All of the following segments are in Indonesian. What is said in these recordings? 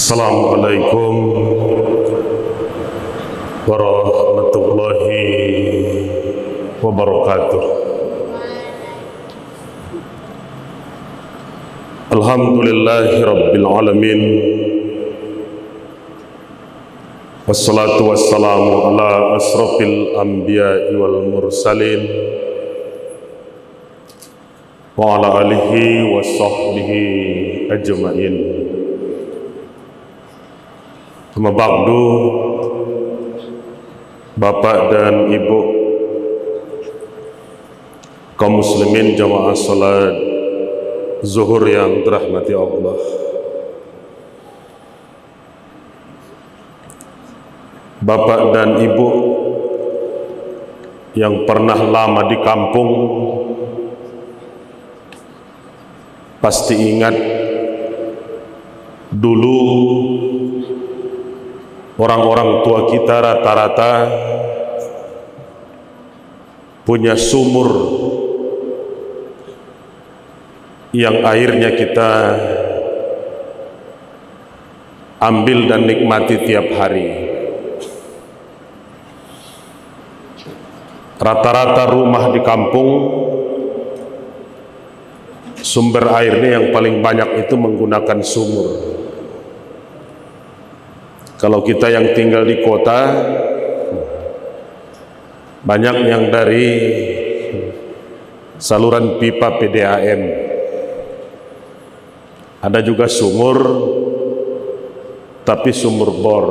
Assalamualaikum warahmatullahi wabarakatuh. Alhamdulillahi rabbil alamin. Wassalatu wassalamu ala asrafil anbiya'i wal mursalin wa ala alihi wa sahbihi ajma'in. Amma ba'du, Bapak dan Ibu kaum muslimin jamaah salat zuhur yang dirahmati Allah. Bapak dan Ibu yang pernah lama di kampung pasti ingat dulu orang-orang tua kita rata-rata punya sumur yang airnya kita ambil dan nikmati tiap hari. Rata-rata rumah di kampung sumber airnya yang paling banyak itu menggunakan sumur. Kalau kita yang tinggal di kota, banyak yang dari saluran pipa PDAM. Ada juga sumur, tapi sumur bor.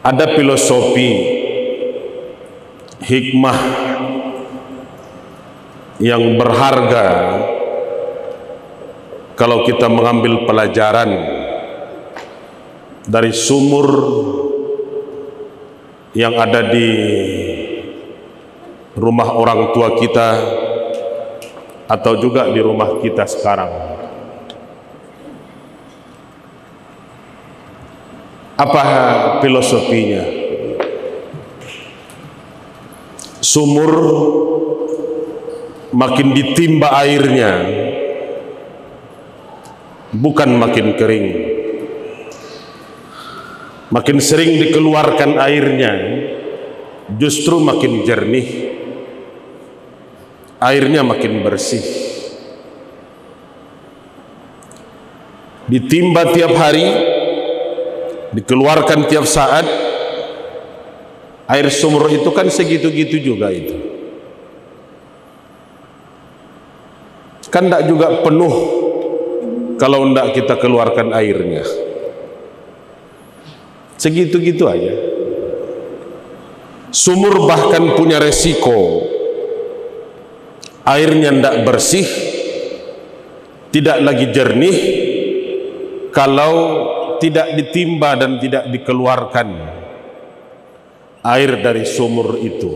Ada filosofi, hikmah yang berharga kalau kita mengambil pelajaran dari sumur yang ada di rumah orang tua kita atau juga di rumah kita sekarang. Apa filosofinya? Sumur makin ditimba airnya, bukan makin kering. Makin sering dikeluarkan airnya, justru makin jernih, airnya makin bersih. Ditimba tiap hari, dikeluarkan tiap saat. Air sumur itu kan segitu-gitu juga itu. Kan tidak juga penuh kalau tidak kita keluarkan airnya. Segitu-gitu aja. Sumur bahkan punya resiko, airnya tidak bersih, tidak lagi jernih kalau tidak ditimba dan tidak dikeluarkan air dari sumur itu.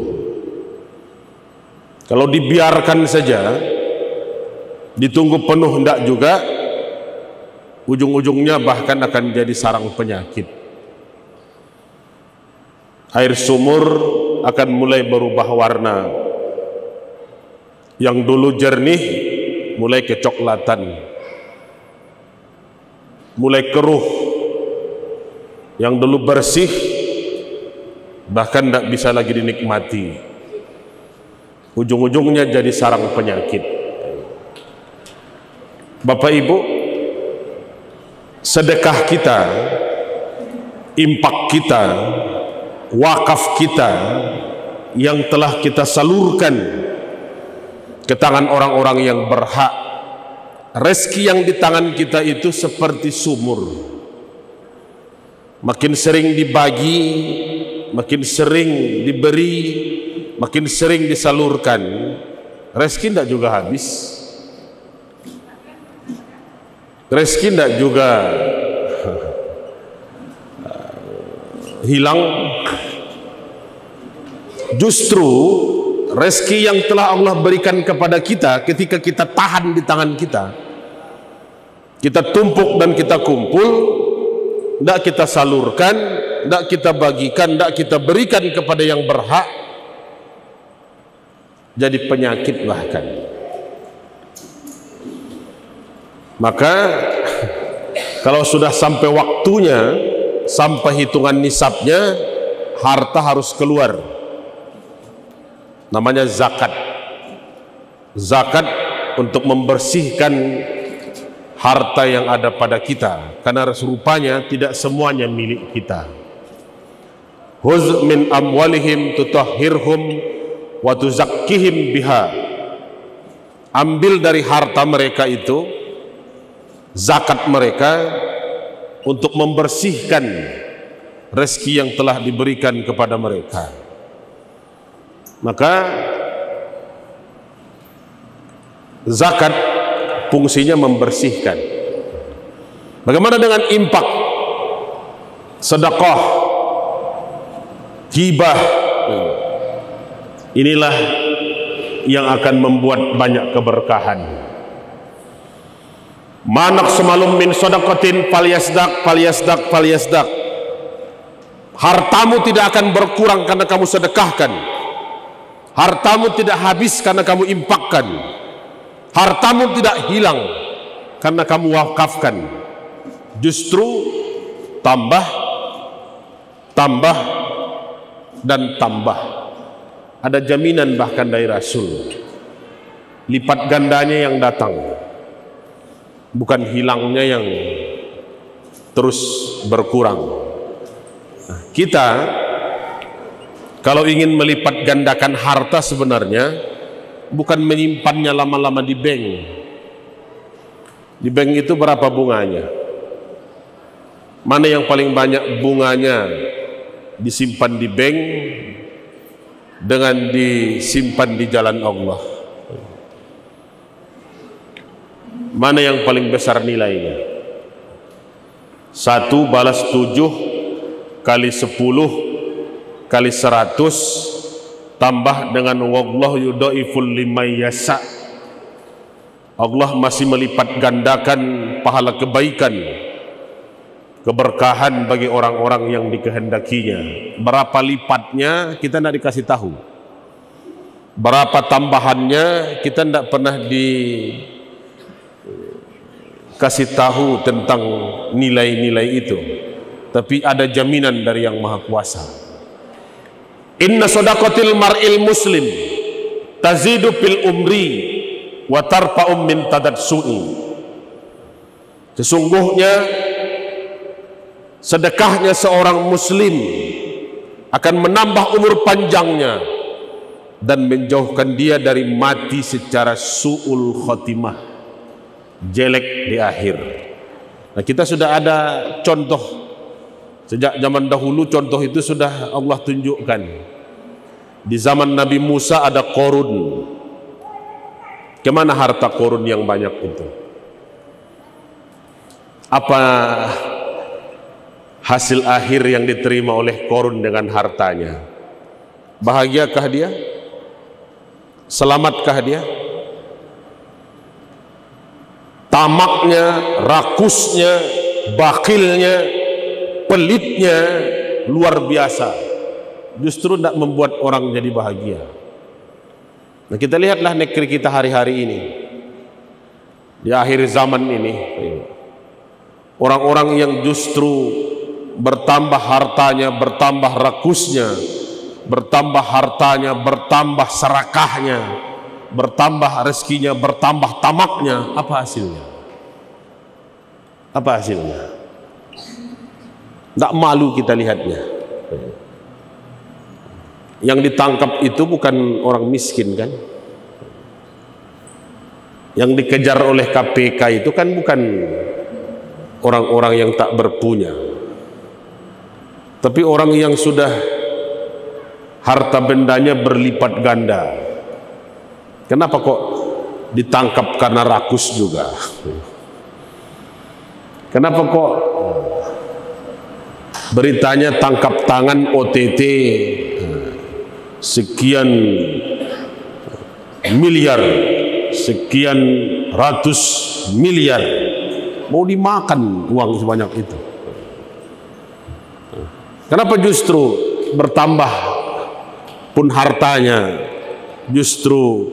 Kalau dibiarkan saja, ditunggu penuh tidak juga, ujung-ujungnya bahkan akan jadi sarang penyakit. Air sumur akan mulai berubah warna. Yang dulu jernih mulai kecoklatan, mulai keruh. Yang dulu bersih bahkan tidak bisa lagi dinikmati. Ujung-ujungnya jadi sarang penyakit. Bapak Ibu, sedekah kita, infak kita, wakaf kita yang telah kita salurkan ke tangan orang-orang yang berhak, rezeki yang di tangan kita itu seperti sumur, makin sering dibagi, makin sering diberi, makin sering disalurkan, rezeki tidak juga habis, rezeki tidak juga hilang. Justru rezeki yang telah Allah berikan kepada kita ketika kita tahan di tangan kita, kita tumpuk dan kita kumpul, tidak kita salurkan, tidak kita bagikan, tidak kita berikan kepada yang berhak, jadi penyakit bahkan. Maka Kalau sudah sampai waktunya, sampai hitungan nisabnya, harta harus keluar. Namanya zakat. Zakat untuk membersihkan harta yang ada pada kita, karena rupanya tidak semuanya milik kita. Huz min amwalihim tutahhirhum wa tuzakkihim biha. Ambil dari harta mereka itu, zakat mereka, untuk membersihkan rezeki yang telah diberikan kepada mereka. Maka zakat fungsinya membersihkan. Bagaimana dengan infak, sedekah, hibah? Inilah yang akan membuat banyak keberkahan. Manak semalum min sedekatin falyasdak. Hartamu tidak akan berkurang karena kamu sedekahkan. Hartamu tidak habis karena kamu infakkan. Hartamu tidak hilang karena kamu wakafkan. Justru tambah dan tambah. Ada jaminan bahkan dari Rasul, lipat gandanya yang datang, bukan hilangnya yang terus berkurang. Nah, kita kalau ingin melipat gandakan harta, sebenarnya bukan menyimpannya lama-lama di bank. Di bank itu berapa bunganya? Mana yang paling banyak bunganya disimpan di bank dengan disimpan di jalan Allah? Mana yang paling besar nilainya? 1 balas 7 kali 10 kali 100 tambah dengan wallahu yudhaiful liman yasha. Allah masih melipat gandakan pahala kebaikan, keberkahan bagi orang-orang yang dikehendakinya. Berapa lipatnya kita tidak dikasih tahu. Berapa tambahannya kita tidak pernah dikasih tahu tentang nilai-nilai itu. Tapi ada jaminan dari Yang Maha Kuasa. Inna sadaqatil mar'il muslim tazidu fil umri wa tarfa'u min tadatsu'i. Sesungguhnya sedekahnya seorang muslim akan menambah umur panjangnya dan menjauhkan dia dari mati secara su'ul khotimah, jelek di akhir. Nah, kita sudah ada contoh sejak zaman dahulu. Contoh itu sudah Allah tunjukkan. Di zaman Nabi Musa ada Qorun. Kemana harta Qorun yang banyak itu? Apa hasil akhir yang diterima oleh Qorun dengan hartanya? Bahagiakah dia? Selamatkah dia? Tamaknya, rakusnya, bakilnya, pelitnya luar biasa. Justru tidak membuat orang jadi bahagia. Nah, kita lihatlah negeri kita hari-hari ini, di akhir zaman ini, orang-orang yang justru bertambah hartanya, bertambah rakusnya, bertambah hartanya, bertambah serakahnya, bertambah rezekinya, bertambah tamaknya. Apa hasilnya? Apa hasilnya? Tidak malu kita lihatnya. Yang ditangkap itu bukan orang miskin kan? Yang dikejar oleh KPK itu kan bukan orang-orang yang tak berpunya, tapi orang yang sudah harta bendanya berlipat ganda. Kenapa kok ditangkap? Karena rakus juga. Kenapa kok beritanya tangkap tangan OTT sekian miliar, sekian ratus miliar, mau dimakan uang sebanyak itu? Kenapa justru bertambah pun hartanya, justru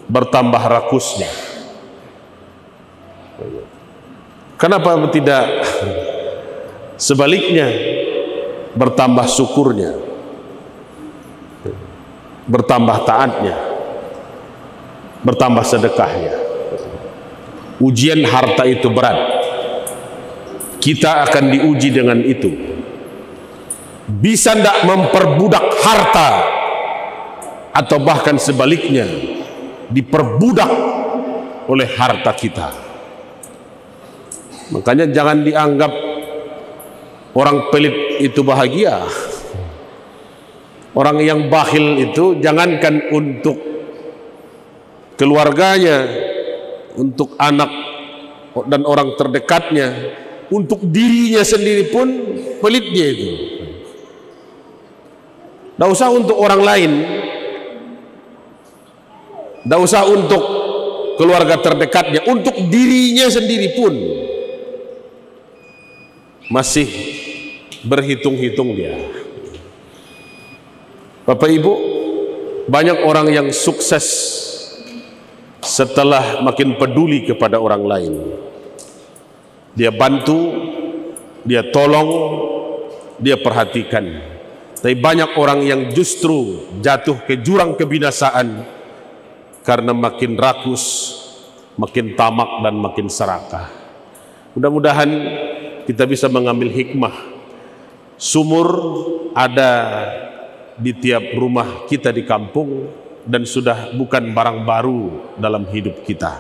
bertambah rakusnya? Kenapa tidak sebaliknya, bertambah syukurnya, bertambah taatnya, bertambah sedekahnya. Ujian harta itu berat, kita akan diuji dengan itu. Bisa tidak memperbudak harta, atau bahkan sebaliknya diperbudak oleh harta kita. Makanya jangan dianggap orang pelit itu bahagia. Orang yang bakhil itu jangankan untuk keluarganya, untuk anak dan orang terdekatnya, untuk dirinya sendiri pun pelit dia itu. Tidak usah untuk orang lain, tidak usah untuk keluarga terdekatnya, untuk dirinya sendiri pun masih berhitung-hitung dia. Bapak Ibu, banyak orang yang sukses setelah makin peduli kepada orang lain. Dia bantu, dia tolong, dia perhatikan. Tapi banyak orang yang justru jatuh ke jurang kebinasaan karena makin rakus, makin tamak, dan makin serakah. Mudah-mudahan kita bisa mengambil hikmah. Sumur ada di tiap rumah kita di kampung, dan sudah bukan barang baru dalam hidup kita.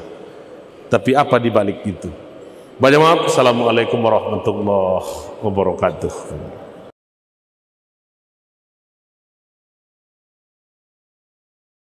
Tapi apa di balik itu? Banyak maaf. Assalamualaikum warahmatullahi wabarakatuh.